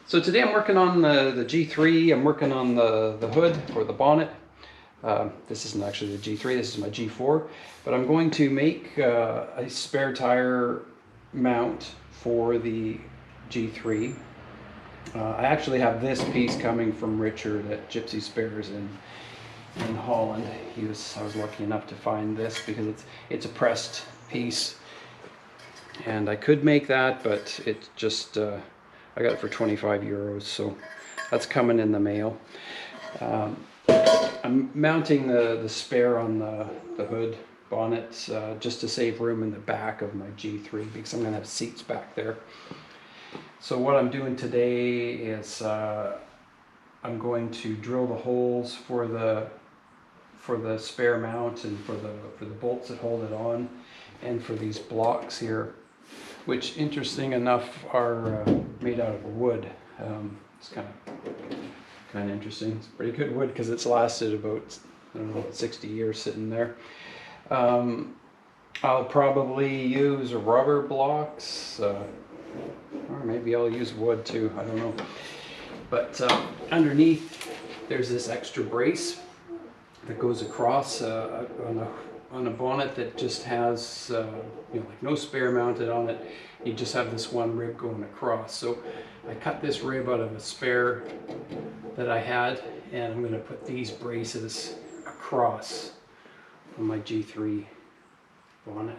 So today I'm working on the G3. I'm working on the hood or the bonnet. This isn't actually the G3, this is my G4. But I'm going to make a spare tire mount for the G3. I actually have this piece coming from Richard at Gipsy Spares in Holland. I was lucky enough to find this because it's a pressed piece. And I could make that, but it just I got it for 25 euros, so that's coming in the mail. I'm mounting the spare on the hood bonnet just to save room in the back of my G3 because I'm going to have seats back there. So what I'm doing today is I'm going to drill the holes for the spare mount and for the bolts that hold it on, and for these blocks here, which interesting enough are made out of wood. It's kind of interesting. It's pretty good wood because it's lasted about, I don't know, 60 years sitting there. I'll probably use rubber blocks, or maybe I'll use wood too, I don't know. But underneath there's this extra brace that goes across on a bonnet that just has like no spare mounted on it. You just have this one rib going across. So I cut this rib out of a spare that I had, and I'm going to put these braces across on my G3 bonnet.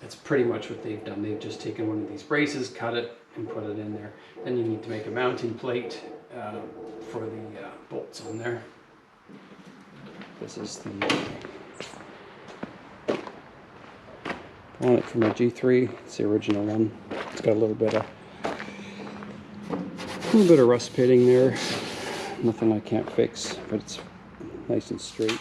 That's pretty much what they've done. They've just taken one of these braces, cut it, and put it in there. Then you need to make a mounting plate for the bolts on there. This is the bonnet for my G3. It's the original one. It's got a little bit of rust pitting there. Nothing I can't fix, but it's nice and straight.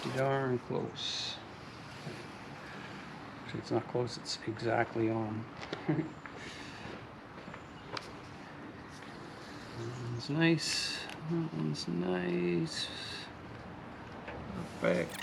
Pretty darn close. Actually, it's not close, it's exactly on. That one's nice. That one's nice. Perfect.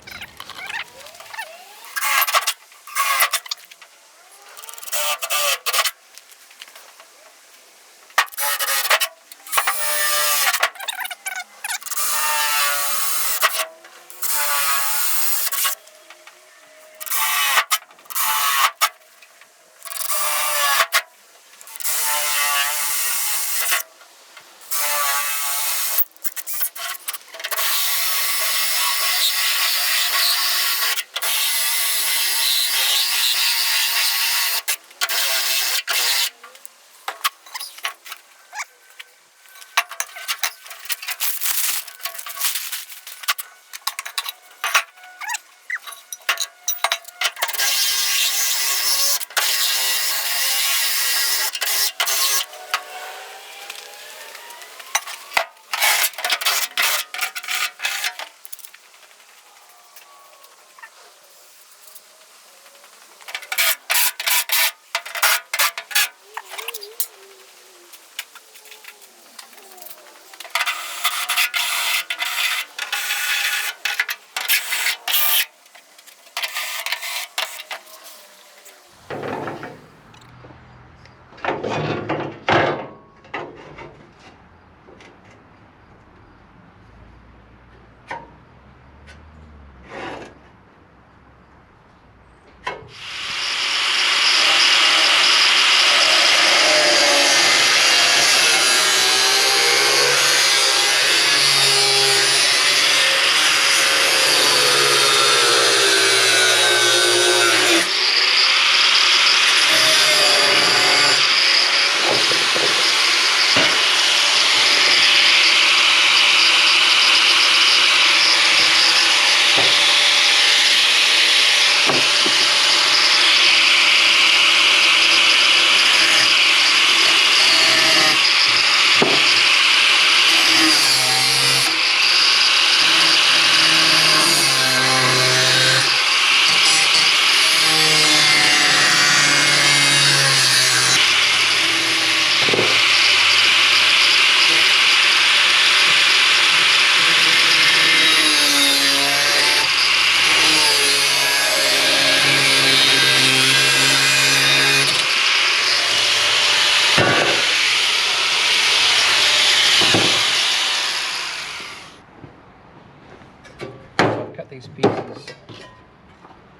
got these pieces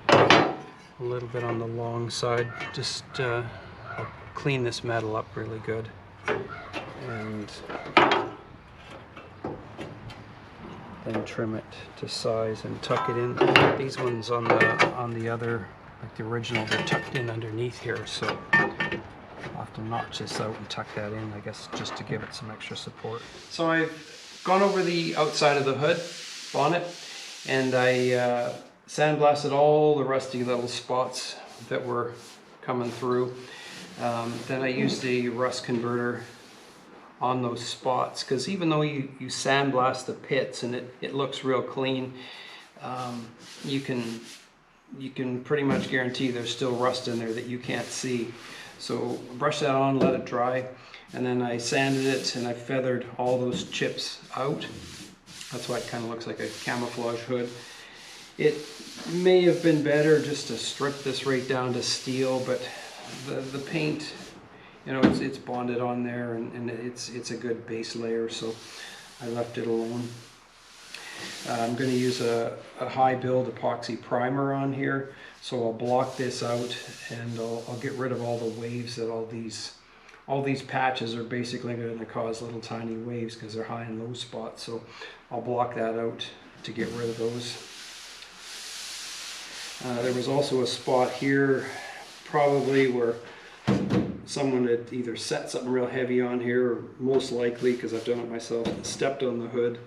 a little bit on the long side. Just I'll clean this metal up really good, and then trim it to size and tuck it in. These ones on the other, like the original, they're tucked in underneath here, so I'll have to notch this out and tuck that in, I guess, just to give it some extra support. So I've gone over the outside of the hood, bonnet, and I sandblasted all the rusty little spots that were coming through. Then I used the rust converter on those spots, because even though you sandblast the pits and it looks real clean, you can pretty much guarantee there's still rust in there that you can't see. So brush that on, let it dry, and then I sanded it and I feathered all those chips out. That's why it kind of looks like a camouflage hood. It may have been better just to strip this right down to steel, but the paint, you know, it's bonded on there, and it's a good base layer, so I left it alone. I'm going to use a high build epoxy primer on here, so I'll block this out, and I'll get rid of all the waves that all these patches are basically going to cause little tiny waves because they're high and low spots. So I'll block that out to get rid of those. There was also a spot here, probably where someone had either set something real heavy on here, or most likely, because I've done it myself, stepped on the hood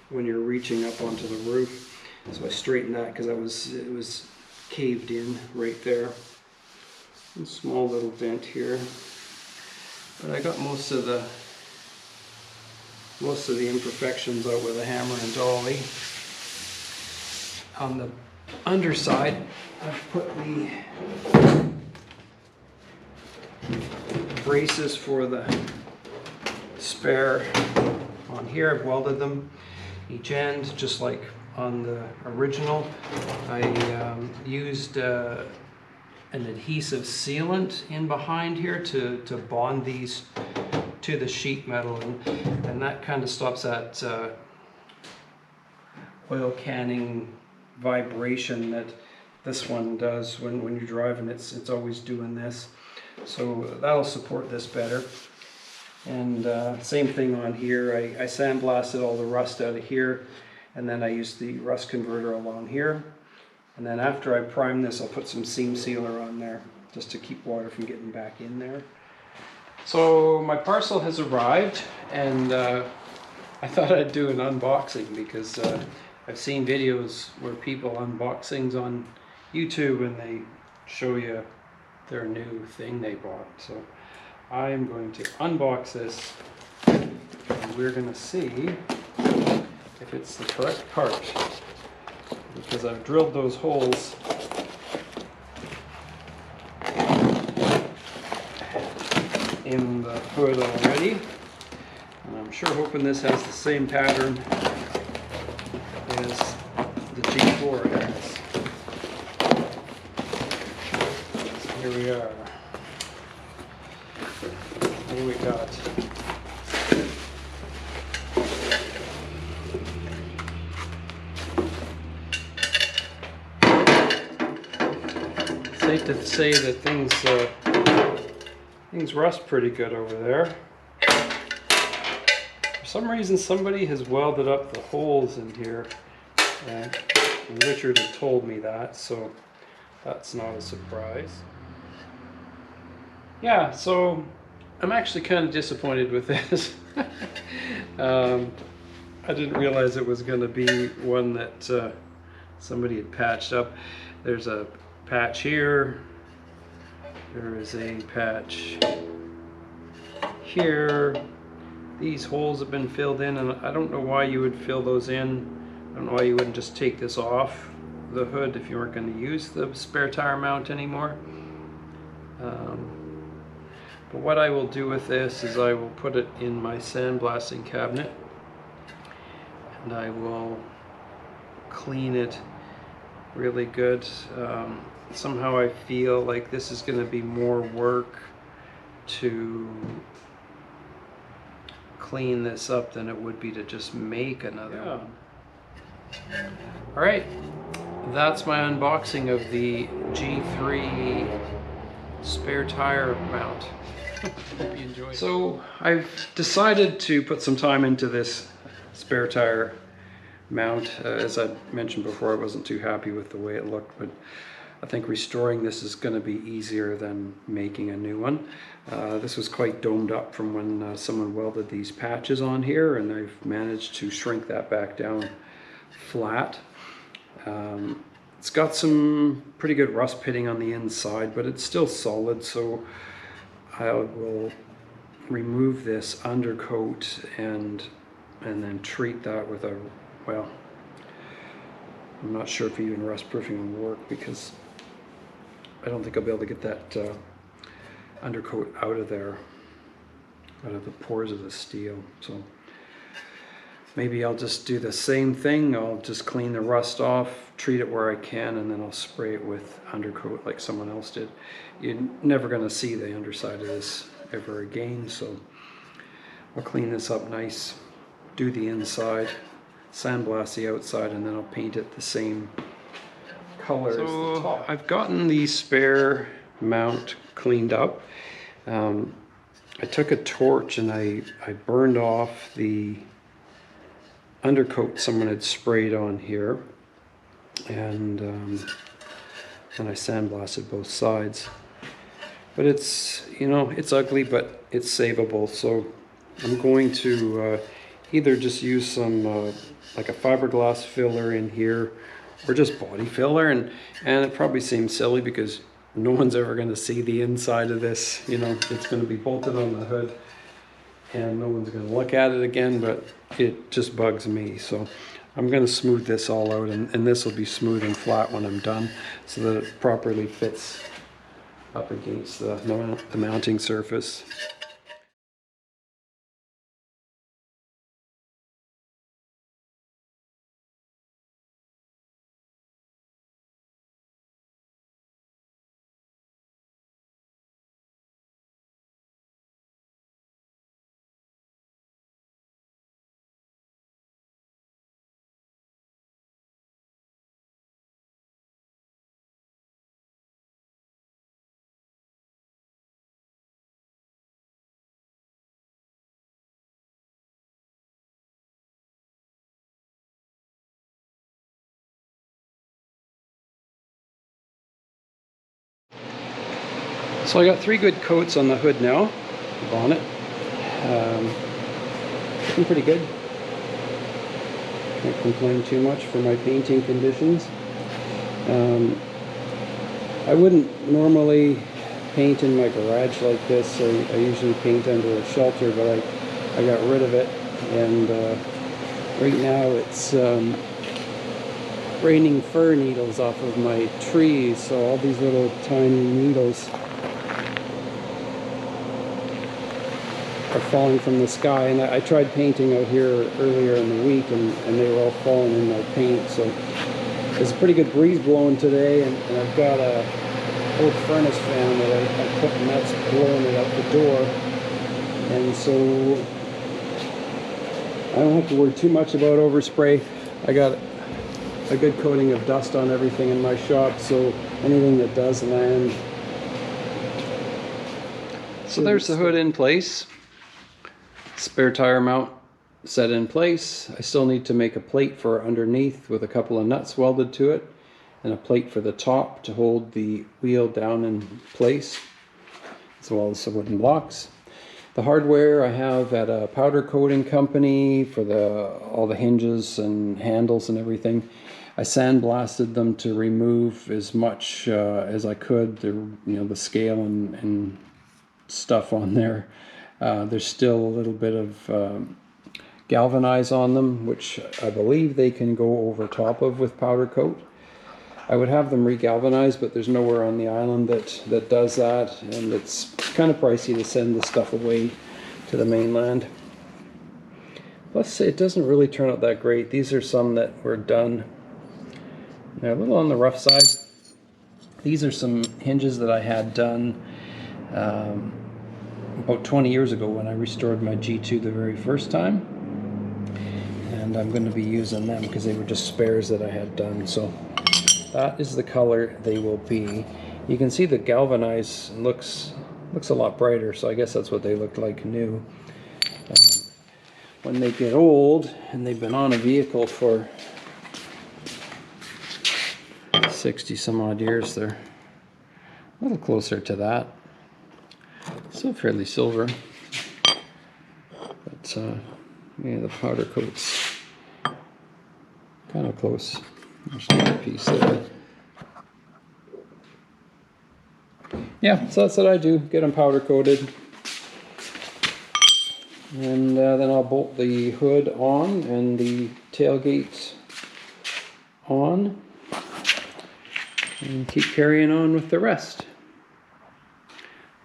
when you're reaching up onto the roof. So I straightened that because it was caved in right there. A small little dent here, but I got most of the imperfections out with a hammer and dolly. On the underside, I've put the braces for the spare on here. I've welded them each end just like on the original. I used an adhesive sealant in behind here to bond these to the sheet metal, and that kind of stops that oil canning vibration that this one does when you're driving. It's always doing this, so that'll support this better. And same thing on here. I sandblasted all the rust out of here, and then I used the rust converter along here, and then after I prime this, I'll put some seam sealer on there just to keep water from getting back in there. So my parcel has arrived, and I thought I'd do an unboxing because I've seen videos where people unbox things on YouTube and they show you their new thing they bought. So I'm going to unbox this, and we're going to see if it's the correct part, because I've drilled those holes in the hood already, and I'm sure hoping this has the same pattern as the G4 has. So here we are. What do we got? It's safe to say that things rust pretty good over there. For some reason, somebody has welded up the holes in here, and Richard had told me that, so that's not a surprise. Yeah, so I'm actually kind of disappointed with this. I didn't realize it was going to be one that somebody had patched up. There's a patch here. There is a patch here. These holes have been filled in, and I don't know why you would fill those in. I don't know why you wouldn't just take this off the hood if you weren't going to use the spare tire mount anymore. But what I will do with this is I will put it in my sandblasting cabinet, and I will clean it really good. Somehow I feel like this is going to be more work to clean this up than it would be to just make another one. All right, that's my unboxing of the G3 spare tire mount. Hope you enjoyed. So I've decided to put some time into this spare tire mount. As I mentioned before, I wasn't too happy with the way it looked, but I think restoring this is going to be easier than making a new one. This was quite domed up from when someone welded these patches on here, and I've managed to shrink that back down flat. It's got some pretty good rust pitting on the inside, but it's still solid, so I will remove this undercoat and then treat that with a, well, I'm not sure if even rust proofing will work, because I don't think I'll be able to get that undercoat out of there, out of the pores of the steel. So maybe I'll just do the same thing. I'll just clean the rust off, treat it where I can, and then I'll spray it with undercoat like someone else did. You're never going to see the underside of this ever again, so I'll clean this up nice, do the inside, sandblast the outside, and then I'll paint it the same color as the top. I've gotten the spare mount cleaned up. I took a torch and I burned off the undercoat someone had sprayed on here, and then I sandblasted both sides. But it's, you know, it's ugly, but it's savable, so I'm going to either just use some like a fiberglass filler in here, or just body filler, and it probably seems silly because no one's ever going to see the inside of this. You know, it's going to be bolted on the hood and no one's going to look at it again, but it just bugs me. So I'm going to smooth this all out, and this will be smooth and flat when I'm done, so that it properly fits up against the mounting surface. So I got 3 good coats on the hood now, the bonnet. Looking pretty good. Can't complain too much for my painting conditions. I wouldn't normally paint in my garage like this. I usually paint under a shelter, but I got rid of it, and right now it's raining fir needles off of my trees, so all these little tiny needles are falling from the sky. And I tried painting out here earlier in the week, and they were all falling in my paint. So there's a pretty good breeze blowing today, and I've got a old furnace fan that I put, and that's blowing it out the door. And so I don't have to worry too much about overspray. I got a good coating of dust on everything in my shop, so anything that does land. So there's the hood in place. Spare tire mount set in place. I still need to make a plate for underneath with a couple of nuts welded to it, and a plate for the top to hold the wheel down in place, as well as some wooden blocks. The hardware I have at a powder coating company for all the hinges and handles and everything. I sandblasted them to remove as much as I could, the scale and stuff on there. There's still a little bit of galvanize on them, which I believe they can go over top of with powder coat. I would have them re-galvanized, but there's nowhere on the island that does that, and it's kind of pricey to send the stuff away to the mainland. Plus, it doesn't really turn out that great. These are some that were done. They're a little on the rough side. These are some hinges that I had done about 20 years ago when I restored my G2 the very first time. And and I'm going to be using them because they were just spares that I had done. So that is the color they will be. You can see the galvanized looks a lot brighter, so I guess that's what they look like new. When they get old and they've been on a vehicle for 60 some odd years, they're a little closer to that. Still fairly silver, but yeah, the powder coat's kind of close. There's another piece there. Yeah, so that's what I do, get them powder coated. And then I'll bolt the hood on and the tailgate on and keep carrying on with the rest.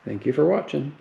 Thank you for watching.